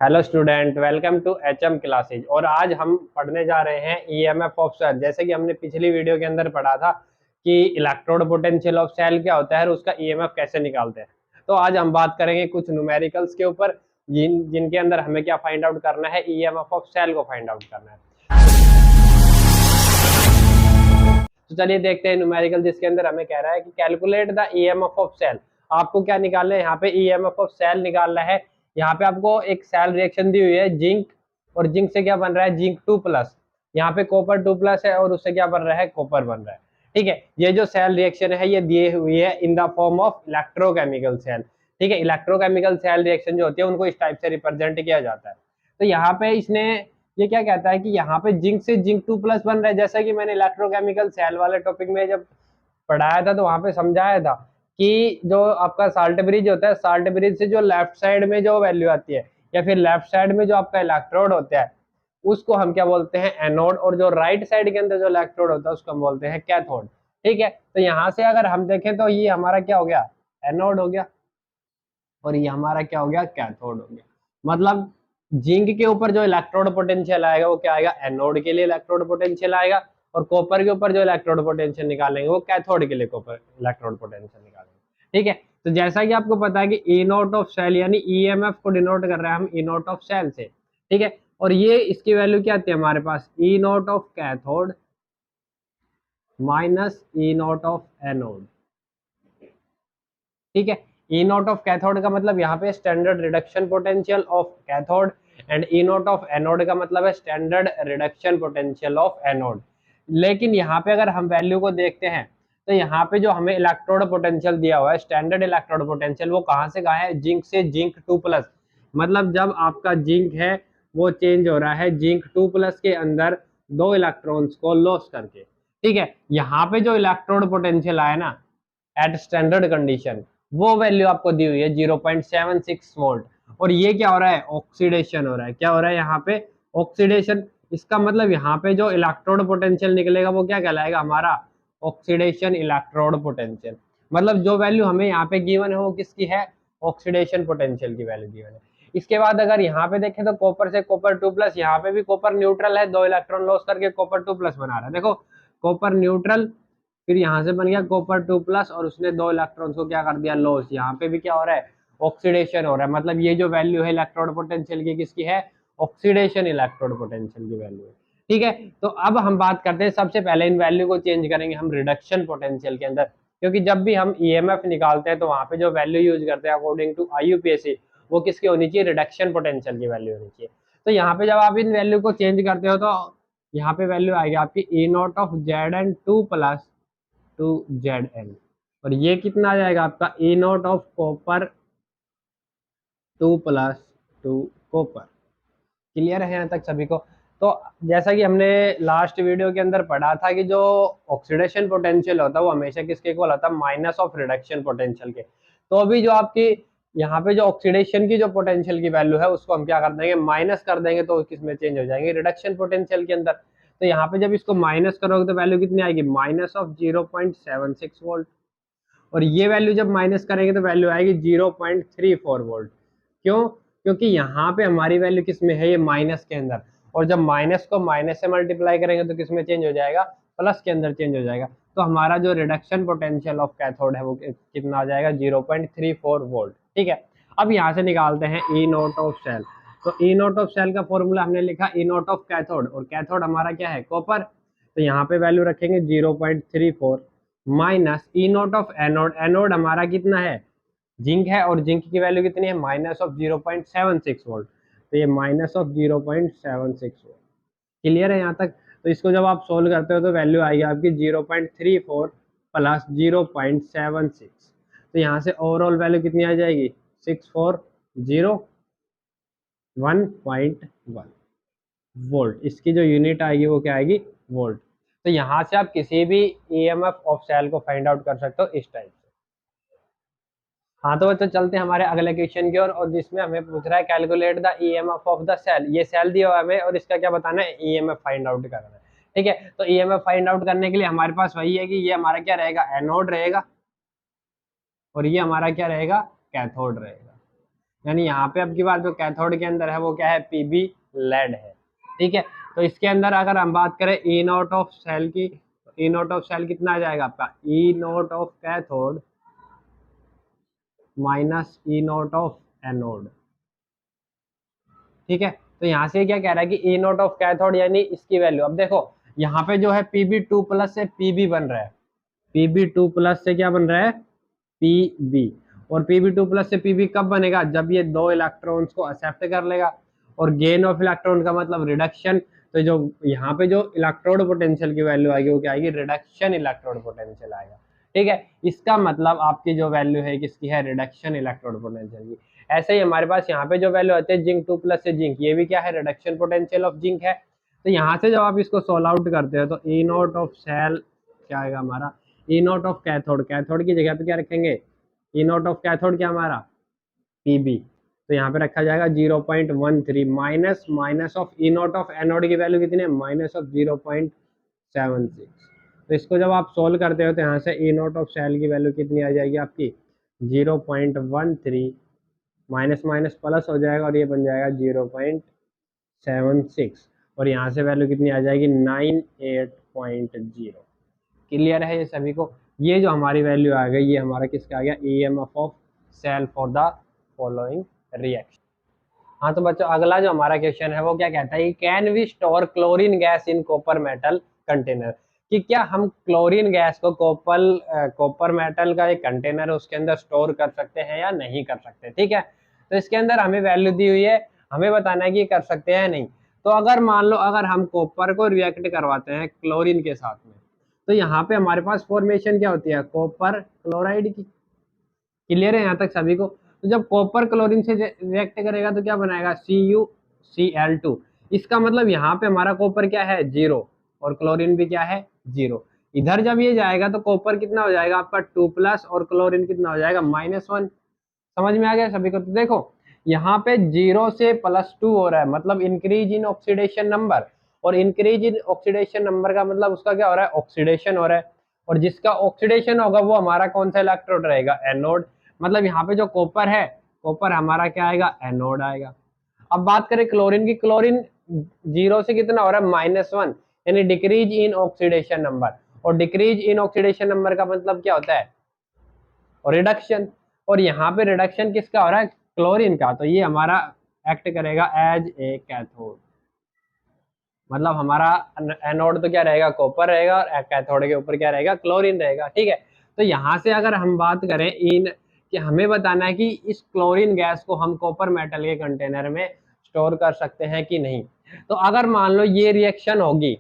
Hello student, welcome to HM classes. और आज हम पढ़ने जा रहे हैं ईएमएफ ऑफ सेल। जैसे कि हमने पिछली वीडियो के अंदर पढ़ा था कि इलेक्ट्रोड पोटेंशियल ऑफ सेल क्या होता है और उसका ईएमएफ कैसे निकालते हैं। तो आज हम बात करेंगे कुछ न्यूमेरिकल्स के ऊपर जिनके अंदर हमें क्या फाइंड आउट करना है, ईएमएफ ऑफ सेल को फाइंड आउट करना है। तो चलिए देखते हैं न्यूमेरिकल, जिसके अंदर हमें कह रहा है कि calculate the EMF of cell. आपको क्या निकालना है यहाँ पे, ईएमएफ ऑफ सेल निकालना है। यहाँ पे आपको एक सेल रिएक्शन दी हुई है जिंक, और जिंक से क्या बन रहा है, जिंक 2+। यहाँ पे कॉपर 2+ है और उससे क्या बन रहा है, कॉपर बन रहा है। ठीक है, ये जो सेल रिएक्शन है ये दी हुई है in the form of electrochemical cell. ठीक है, इलेक्ट्रोकेमिकल सेल रिएक्शन जो होती है उनको इस टाइप से रिप्रेजेंट किया जाता है। तो यहाँ पे इसने ये क्या कहता है कि यहाँ पे जिंक से जिंक 2+ बन रहा है। जैसा कि मैंने इलेक्ट्रोकेमिकल सेल वाले टॉपिक में जब पढ़ाया था तो वहां पे समझाया था कि जो आपका साल्ट ब्रिज होता है, साल्ट ब्रिज से जो लेफ्ट साइड में जो वैल्यू आती है या फिर लेफ्ट साइड में जो आपका इलेक्ट्रोड होता है उसको हम क्या बोलते हैं, एनोड। और जो राइट साइड के अंदर जो इलेक्ट्रोड होता है उसको हम बोलते हैं कैथोड। ठीक है, तो यहाँ से अगर हम देखें तो ये हमारा क्या हो गया, एनोड हो गया, और ये हमारा क्या हो गया, कैथोड हो गया। मतलब जिंक के ऊपर जो इलेक्ट्रोड पोटेंशियल आएगा वो क्या आएगा, एनोड के लिए इलेक्ट्रोड पोटेंशियल आएगा, और कॉपर के ऊपर जो इलेक्ट्रोड पोटेंशियल निकालेंगे वो कैथोड के लिए कॉपर इलेक्ट्रोड पोटेंशियल निकालेंगे। ठीक है, तो जैसा कि आपको पता है कि ई नॉट ऑफ सेल यानी ईएमएफ को डिनोट कर रहे हैं हम ई नॉट ऑफ सेल से। ठीक है, और ये इसकी वैल्यू क्या आती है हमारे पास, E naught of cathode minus E naught of anode. ठीक है, ई नॉट ऑफ कैथोड का मतलब यहाँ पे standard reduction potential of cathode, and E naught of anode का मतलब है standard reduction potential of anode. लेकिन यहाँ पे अगर हम वैल्यू को देखते हैं तो यहाँ पे जो हमें इलेक्ट्रोड पोटेंशियल दिया हुआ है, स्टैंडर्ड इलेक्ट्रोड पोटेंशियल, वो कहाँ से कहाँ है, जिंक से जिंक 2+। मतलब जब आपका जिंक है वो चेंज हो रहा है जिंक 2+ के अंदर 2 इलेक्ट्रॉन्स को लॉस करके। ठीक है, यहाँ पे जो इलेक्ट्रोड पोटेंशियल आया ना एट स्टैंडर्ड कंडीशन, वो वैल्यू आपको दी हुई है 0.76 वोल्ट। और ये क्या हो रहा है, ऑक्सीडेशन हो रहा है। क्या हो रहा है यहाँ पे, ऑक्सीडेशन। इसका मतलब यहाँ पे जो इलेक्ट्रोड पोटेंशियल निकलेगा वो क्या कहलाएगा, हमारा ऑक्सीडेशन इलेक्ट्रोड पोटेंशियल। मतलब जो वैल्यू हमें यहाँ पे गिवन है वो किसकी है, ऑक्सीडेशन पोटेंशियल की वैल्यू गिवन है। इसके बाद अगर यहाँ पे देखें तो कॉपर से कॉपर 2+, यहाँ पे भी कॉपर न्यूट्रल है, 2 इलेक्ट्रॉन लॉस करके कॉपर 2+ बना रहा है। देखो कॉपर न्यूट्रल, फिर यहाँ से बन गया कॉपर 2+, और उसने 2 इलेक्ट्रॉन्स को क्या कर दिया, लॉस। यहाँ पे भी क्या हो रहा है, ऑक्सीडेशन हो रहा है। मतलब ये जो वैल्यू है इलेक्ट्रोड पोटेंशियल की किसकी है, ऑक्सीडेशन इलेक्ट्रोड पोटेंशियल की वैल्यू है। ठीक है, तो अब हम बात करते हैं, सबसे पहले इन वैल्यू को चेंज करेंगे हम रिडक्शन पोटेंशियल के अंदर, क्योंकि जब भी हम ईएमएफ निकालते हैं तो वहां पे जो वैल्यू यूज करते हैं अकॉर्डिंग टू आईयूपीएसी वो किसकी होनी चाहिए, रिडक्शन पोटेंशियल की वैल्यू होनी चाहिए। तो यहाँ पे जब आप इन वैल्यू को चेंज करते हो तो यहाँ पे वैल्यू आएगी आपकी E naught of Zn2+ to Zn, और ये कितना आ जाएगा आपका E naught of copper 2+ to copper. Clear है यहाँ तक सभी को। तो जैसा कि हमने लास्ट वीडियो के अंदर पढ़ा था कि जो ऑक्सीडेशन पोटेंशियल होता है वो हमेशा किसके इक्वल होता है, माइनस ऑफ रिडक्शन पोटेंशियल के। तो अभी जो आपकी यहाँ पे जो ऑक्सीडेशन की जो पोटेंशियल की वैल्यू है उसको हम क्या कर देंगे, माइनस कर देंगे, तो किसमें चेंज हो जाएंगे, रिडक्शन पोटेंशियल के अंदर। तो यहाँ पे जब इसको माइनस करोगे तो वैल्यू कितनी आएगी, माइनस ऑफ 0.76 वोल्ट। और ये वैल्यू जब माइनस करेंगे तो वैल्यू आएगी 0.34 वोल्ट। क्यों, क्योंकि यहाँ पे हमारी वैल्यू किस में है, ये माइनस के अंदर, और जब माइनस को माइनस से मल्टीप्लाई करेंगे तो किस में चेंज हो जाएगा, प्लस के अंदर चेंज हो जाएगा। तो हमारा जो रिडक्शन पोटेंशियल ऑफ कैथोड है वो कितना आ जाएगा, 0.34 वोल्ट। ठीक है, अब यहाँ से निकालते हैं ई नॉट ऑफ सेल। तो ई नॉट ऑफ सेल का फॉर्मूला हमने लिखा ई नॉट ऑफ कैथोड, और कैथोड हमारा क्या है, कॉपर। तो यहाँ पे वैल्यू रखेंगे 0.34 minus E naught of anode, anode हमारा कितना है, जिंक है, और जिंक की वैल्यू कितनी है, माइनस ऑफ 0.76 वोल्ट। तो ये माइनस ऑफ 0.76 वोल्ट। क्लियर है यहाँ तक। तो इसको जब आप सोल्व करते हो तो वैल्यू आएगी आपकी 0.34 प्लस 0.76। तो यहाँ से ओवरऑल वैल्यू कितनी आ जाएगी, 6401.1 वोल्ट। इसकी जो यूनिट आएगी वो क्या आएगी, वोल्ट। तो यहाँ से आप किसी भी ईएमएफ ऑफ सेल को फाइंड आउट कर सकते हो इस टाइप से। हाँ, तो बच्चों चलते हैं हमारे अगले क्वेश्चन की ओर, और जिसमें हमें पूछ रहा है calculate the EMF of the cell. ये सेल दिया हुआ है हमें और इसका क्या बताना है, ईएमएफ फाइंड आउट करना है। ठीक है, तो ईएमएफ फाइंड आउट करने के लिए हमारे पास वही है कि ये हमारा क्या रहेगा, एनोड रहेगा, और ये हमारा क्या रहेगा, कैथोड रहेगा। यानी यहाँ पे अब की बार जो कैथोड के अंदर है वो क्या है, पीबी लेड है। ठीक है, तो इसके अंदर अगर हम बात करें ई नॉट ऑफ सेल की, ई नॉट ऑफ सेल कितना आ जाएगा आपका, E naught of cathode minus E naught of anode. ठीक है, तो यहाँ से क्या कह रहा है कि ई नॉट ऑफ कैथोड यानी इसकी वैल्यू, अब देखो यहाँ पे जो है Pb2 प्लस से Pb बन रहा है, Pb2 प्लस से क्या बन रहा है, Pb। और Pb2 प्लस से Pb कब बनेगा, जब ये दो इलेक्ट्रॉन्स को एक्सेप्ट कर लेगा। और गेन ऑफ इलेक्ट्रॉन का मतलब रिडक्शन, तो जो यहाँ पे जो इलेक्ट्रोड पोटेंशियल की वैल्यू आएगी वो क्या आएगी, रिडक्शन इलेक्ट्रोड पोटेंशियल आएगा। ठीक है, इसका मतलब आपकी जो वैल्यू है किसकी है, रिडक्शन इलेक्ट्रोड पोटेंशियल की। ऐसे ही हमारे पास यहाँ पे जो वैल्यू आती है जिंक 2 प्लस से जिंक, ये भी क्या है, रिडक्शन पोटेंशियल ऑफ जिंक है। तो यहाँ से जब आप इसको सोल्व आउट करते हो तो ई नॉट ऑफ सेल क्या आएगा हमारा, ई नॉट ऑफ कैथोड, कैथोड की जगह पे क्या रखेंगे, ई नॉट ऑफ कैथोड क्या हमारा, पीबी। तो यहाँ पे रखा जाएगा 0.13 minus minus of E naught of anode की वैल्यू कितनी है, माइनस ऑफ 0.76। तो इसको जब आप सोल्व करते हो तो यहाँ से ई नॉट ऑफ सेल की वैल्यू कितनी आ जाएगी आपकी, 0.13 माइनस माइनस प्लस हो जाएगा और ये बन जाएगा 0.76। और यहाँ से वैल्यू कितनी आ जाएगी, 98.0। क्लियर है ये सभी को। ये जो हमारी वैल्यू आ गई ये हमारा किसका आ गया, EMF of cell for the following reaction. हाँ तो बच्चों अगला जो हमारा क्वेश्चन है वो क्या कहता है, can we store chlorine gas in copper metal container, कि क्या हम क्लोरीन गैस को कॉपर मेटल का एक कंटेनर है उसके अंदर स्टोर कर सकते हैं या नहीं कर सकते। ठीक है, तो इसके अंदर हमें वैल्यू दी हुई है, हमें बताना है कि कर सकते हैं या नहीं। तो अगर मान लो अगर हम कॉपर को रिएक्ट करवाते हैं क्लोरीन के साथ में, तो यहाँ पे हमारे पास फॉर्मेशन क्या होती है, कॉपर क्लोराइड की। क्लियर है यहाँ तक सभी को। तो जब कॉपर क्लोरीन से रिएक्ट करेगा तो क्या बनाएगा, CuCl2। इसका मतलब यहाँ पे हमारा कॉपर क्या है, 0, और क्लोरीन भी क्या है, 0। इधर जब ये जाएगा तो कॉपर कितना हो जाएगा आपका 2 प्लस, और क्लोरीन कितना हो जाएगा -1। समझ में आ गया सभी को। तो देखो यहाँ पे 0 से +2 हो रहा है, मतलब इंक्रीज इन ऑक्सीडेशन नंबर, और इंक्रीज इन ऑक्सीडेशन नंबर का मतलब उसका क्या हो रहा है, ऑक्सीडेशन हो रहा है। और जिसका ऑक्सीडेशन होगा वो हमारा कौन सा इलेक्ट्रोड रहेगा, एनोड। मतलब यहाँ पे जो कॉपर है, कॉपर हमारा क्या आएगा, एनोड आएगा। अब बात करें क्लोरीन की, क्लोरीन 0 से कितना हो रहा है, -1, यानी डिक्रीज इन ऑक्सीडेशन नंबर। और डिक्रीज इन ऑक्सीडेशन नंबर का मतलब क्या होता है, और रिडक्शन। और यहाँ पे रिडक्शन किसका हो रहा है, क्लोरीन का। तो ये हमारा एक्ट करेगा एज ए कैथोड, मतलब हमारा एनोड तो क्या रहेगा, कॉपर रहेगा, और कैथोड के ऊपर क्या रहेगा, क्लोरीन रहेगा। ठीक है, तो यहाँ से अगर हम बात करें इन, कि हमें बताना है कि इस क्लोरीन गैस को हम कॉपर मेटल के कंटेनर में स्टोर कर सकते हैं कि नहीं। तो अगर मान लो ये रिएक्शन होगी,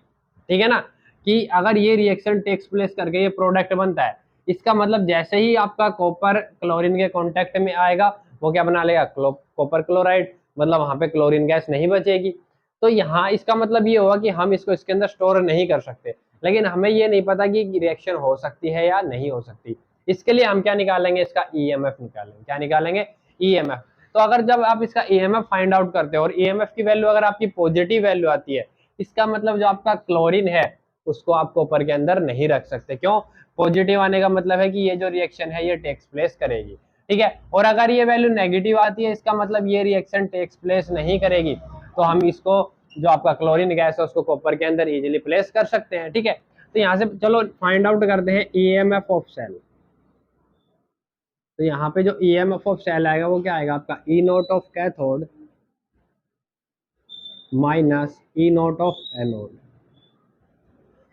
ठीक है ना, कि अगर ये रिएक्शन टेक्स प्लेस करके ये प्रोडक्ट बनता है, इसका मतलब जैसे ही आपका कॉपर क्लोरीन के कॉन्टेक्ट में आएगा वो क्या बना लेगा, कॉपर क्लोराइड, मतलब वहां पे क्लोरीन गैस नहीं बचेगी। तो यहाँ इसका मतलब ये होगा कि हम इसको इसके अंदर स्टोर नहीं कर सकते। लेकिन हमें ये नहीं पता कि रिएक्शन हो सकती है या नहीं हो सकती। इसके लिए हम क्या निकालेंगे, इसका ईएमएफ निकालेंगे। क्या निकालेंगे, ईएमएफ। तो अगर जब आप इसका ईएमएफ फाइंड आउट करते हो और ईएमएफ की वैल्यू अगर आपकी पॉजिटिव वैल्यू आती है, इसका मतलब जो आपका क्लोरीन है उसको आप कॉपर के अंदर नहीं रख सकते। क्यों, पॉजिटिव आने का मतलब है कि ये जो रिएक्शन है ये टेक्स प्लेस करेगी। ठीक है, और अगर ये वैल्यू नेगेटिव आती है इसका मतलब ये रिएक्शन टेक्स प्लेस नहीं करेगी। तो हम इसको जो आपका क्लोरीन गैस है उसको कॉपर के अंदर इजीली प्लेस कर सकते हैं। ठीक है, तो यहाँ से चलो फाइंड आउट करते हैं ईएमएफ ऑफ सेल। तो यहाँ पे जो ईएमएफ ऑफ सेल आएगा वो क्या आएगा आपका, E naught of cathode minus E naught of anode.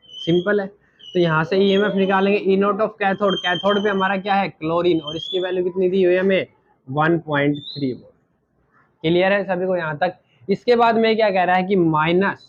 Simple है। तो यहाँ से ईएमएफ निकालेंगे, E naught of cathode, cathode पे हमारा क्या है, क्लोरीन, और इसकी वैल्यू कितनी दी हुई है हमें, 1.3 वोल्ट। क्लियर है सभी को यहाँ तक। इसके बाद में क्या कह रहा है कि माइनस,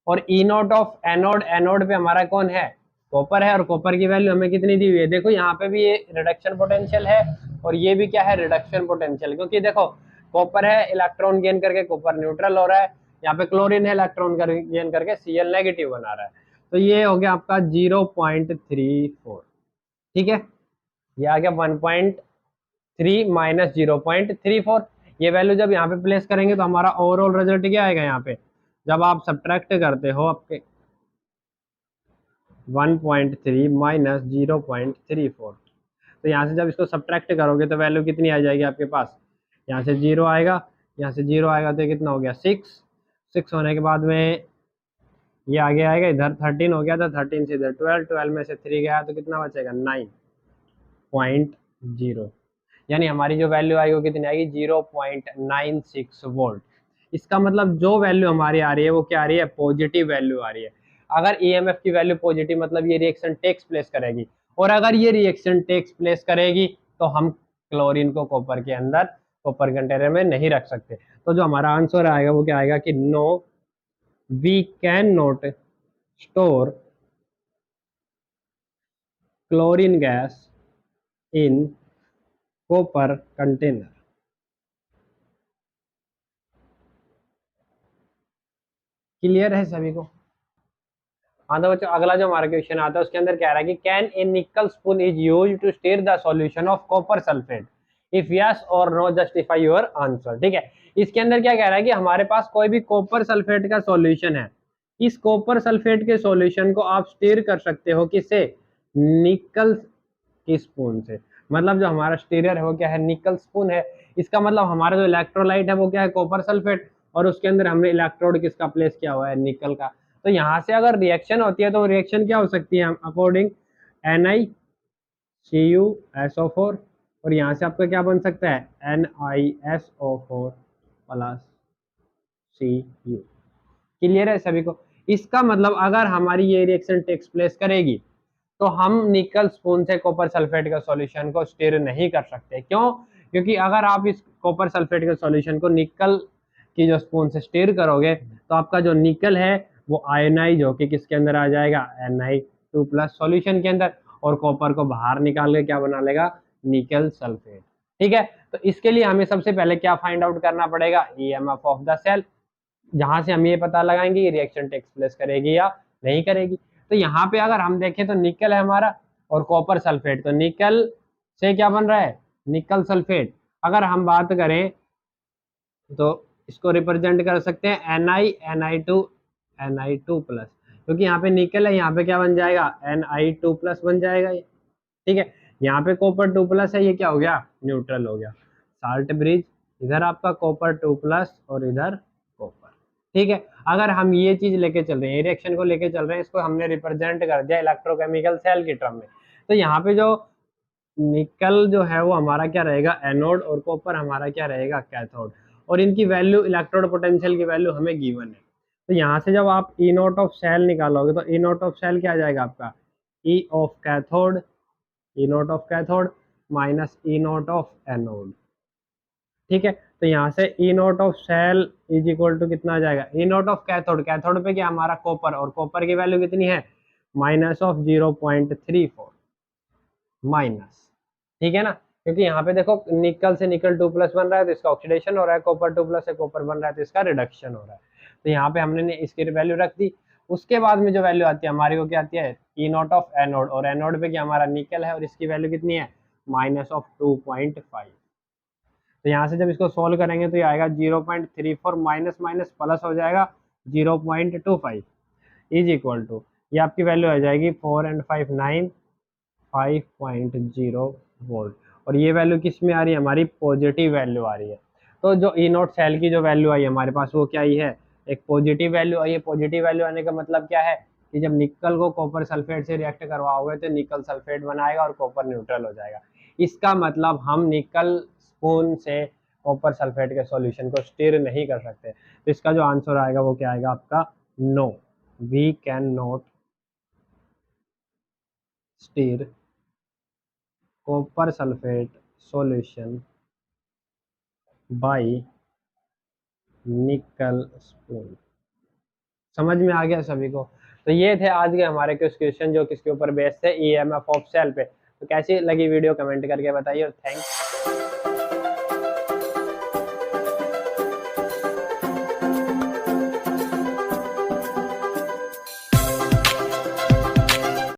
और ई नॉट ऑफ एनोड, एनोड पे हमारा कौन है, कॉपर है, और कॉपर की वैल्यू हमें कितनी दी हुई है, देखो यहाँ पे भी ये रिडक्शन पोटेंशियल है और ये भी क्या है, रिडक्शन पोटेंशियल। क्योंकि देखो कॉपर है, इलेक्ट्रॉन गेन करके कॉपर न्यूट्रल हो रहा है, यहाँ पे क्लोरीन है, इलेक्ट्रॉन गेन करके Cl नेगेटिव बना रहा है। तो ये हो गया आपका 0.34। ठीक है, ये आ गया 1.3 माइनस 0.34। ये वैल्यू जब यहाँ पे प्लेस करेंगे तो हमारा ओवरऑल रिजल्ट क्या आएगा, यहाँ पे जब आप सब्ट्रैक्ट करते हो आपके 1.3 माइनस 0.34, तो यहाँ से जब इसको सब्ट्रैक्ट करोगे तो वैल्यू कितनी आ जाएगी आपके पास, यहाँ से 0 आएगा, यहाँ से 0 आएगा तो कितना हो गया 6 होने के बाद में ये आगे आएगा, इधर 13 हो गया था, 13 से इधर 12 में से 3 गया तो कितना बचेगा 9.0, यानी हमारी जो वैल्यू आएगी वो कितनी आएगी 0.96 वोल्ट। इसका मतलब जो वैल्यू हमारी आ रही है वो क्या आ रही है, पॉजिटिव वैल्यू आ रही है। अगर ईएमएफ की वैल्यू पॉजिटिव मतलब ये रिएक्शन टेक्स प्लेस करेगी, और अगर ये रिएक्शन टेक्स प्लेस करेगी तो हम क्लोरीन को कॉपर के अंदर, कॉपर कंटेनर में नहीं रख सकते। तो जो हमारा आंसर आएगा वो क्या आएगा कि no, we can not store chlorine gas in copper container. Clear है सभी को? हाँ तो बच्चों अगला जो हमारा क्वेश्चन आता है उसके अंदर कह रहा है कि can a nickel spoon is used to stir the solution of copper sulphate, if yes और नो जस्टिफाई योर आंसर। ठीक है, इसके अंदर क्या कह रहा है कि हमारे पास कोई भी कॉपर सल्फेट का सॉल्यूशन है, इस कॉपर सल्फेट के सॉल्यूशन को आप स्टीर कर सकते हो किससे, निकल की स्पून से। मतलब जो हमारा स्टीरियर है वो क्या है, निकल स्पून है। इसका मतलब हमारा जो इलेक्ट्रोलाइट है वो क्या है, कॉपर सल्फेट, और उसके अंदर हमने इलेक्ट्रोड किसका प्लेस किया हुआ है, निकल का। तो यहाँ से अगर रिएक्शन होती है तो रिएक्शन क्या हो सकती है, अकॉर्डिंग NiCuSO4, और यहाँ से आपका क्या बन सकता है NiSO4 प्लस Cu। क्लियर है सभी को? इसका मतलब अगर हमारी ये रिएक्शन टेक्स प्लेस करेगी तो हम निकल स्पून से कॉपर सल्फेट का सॉल्यूशन को स्टीर नहीं कर सकते। क्यों? क्योंकि अगर आप इस कॉपर सल्फेट के सॉल्यूशन को निकल की जो स्पून से स्टीर करोगे तो आपका जो निकल है वो आयनाइज होके किसके अंदर आ जाएगा, Na2 प्लस सॉल्यूशन के अंदर, और कॉपर को बाहर निकाल के क्या बना लेगा, निकल सल्फेट। ठीक है, तो इसके लिए हमें सबसे पहले क्या फाइंड आउट करना पड़ेगा, ईएमएफ ऑफ द सेल, जहां से हम ये पता लगाएंगे ये रिएक्शन टेक्स प्लेस करेगी या नहीं करेगी। तो यहाँ पे अगर हम देखें तो निकल है हमारा और कॉपर सल्फेट, तो निकल से क्या बन रहा है, निकल सल्फेट। अगर हम बात करें तो इसको रिप्रेजेंट कर सकते हैं Ni2 प्लस, क्योंकि यहाँ पे निकल है, यहाँ पे क्या बन जाएगा Ni2 प्लस बन जाएगा ये। ठीक है, यहाँ पे कॉपर 2 प्लस है, ये क्या हो गया, न्यूट्रल हो गया, साल्ट ब्रिज, इधर आपका कॉपर 2 प्लस और इधर कॉपर। ठीक है, अगर हम ये चीज लेके चल रहे हैं, रिएक्शन को लेके चल रहे हैं, इसको हमने रिप्रेजेंट कर दिया इलेक्ट्रोकेमिकल सेल की टर्म में, तो यहाँ पे जो निकल जो है वो हमारा क्या रहेगा, एनोड, और कॉपर हमारा क्या रहेगा, कैथोड, और इनकी वैल्यू, इलेक्ट्रोड पोटेंशियल की वैल्यू हमें गिवन है। तो यहाँ से जब आप ई नॉट ऑफ सेल निकालोगे तो ई नॉट ऑफ सेल क्या आ जाएगा आपका, E of cathode, E naught of cathode minus E naught of anode. ठीक है, तो यहाँ से E naught of cell is equal to कितना आ जाएगा, E naught of cathode, cathode पे क्या हमारा कॉपर, और कॉपर की वैल्यू कितनी है, माइनस ऑफ 0.34 माइनस। ठीक है ना, क्योंकि यहाँ पे देखो निकल से निकल 2 प्लस बन रहा है तो इसका ऑक्सीडेशन हो रहा है, कॉपर 2 प्लस से कॉपर बन रहा है तो इसका रिडक्शन हो रहा है। तो यहाँ पे हमने इसकी वैल्यू रख दी। उसके बाद में जो वैल्यू आती है हमारी वो क्या आती है, ई नॉट ऑफ एनोड, और एनोड पे क्या हमारा निकल है और इसकी वैल्यू कितनी है, माइनस ऑफ 2.5। तो यहाँ से जब इसको सोल्व करेंगे तो ये आएगा 0.34 माइनस माइनस प्लस हो जाएगा 0.25 इज इक्वल टू, ये आपकी वैल्यू आ जाएगी 4 and 5 9 5.0 वोल्ट, और ये वैल्यू किस में आ रही है, हमारी पॉजिटिव वैल्यू आ रही है। तो जो ई नोट सेल की जो वैल्यू आई हमारे पास वो क्या आई है, एक पॉजिटिव वैल्यू आई है। पॉजिटिव वैल्यू आने का मतलब क्या है कि जब निकल को कॉपर सल्फेट से रिएक्ट करवाओगे तो निकल सल्फेट बनाएगा और कॉपर न्यूट्रल हो जाएगा। इसका मतलब हम निकल स्पून से कॉपर सल्फेट के सॉल्यूशन को स्टीर नहीं कर सकते। तो इसका जो आंसर आएगा वो क्या आएगा आपका, no, we can not stir copper sulphate solution by nickel spoon. समझ में आ गया सभी को? तो ये थे आज के हमारे कुछ क्वेश्चन जो किसके ऊपर बेस्ड थे, ईएमएफ ऑफ सेल पे। तो कैसी लगी वीडियो कमेंट करके बताइए, और थैंक्स।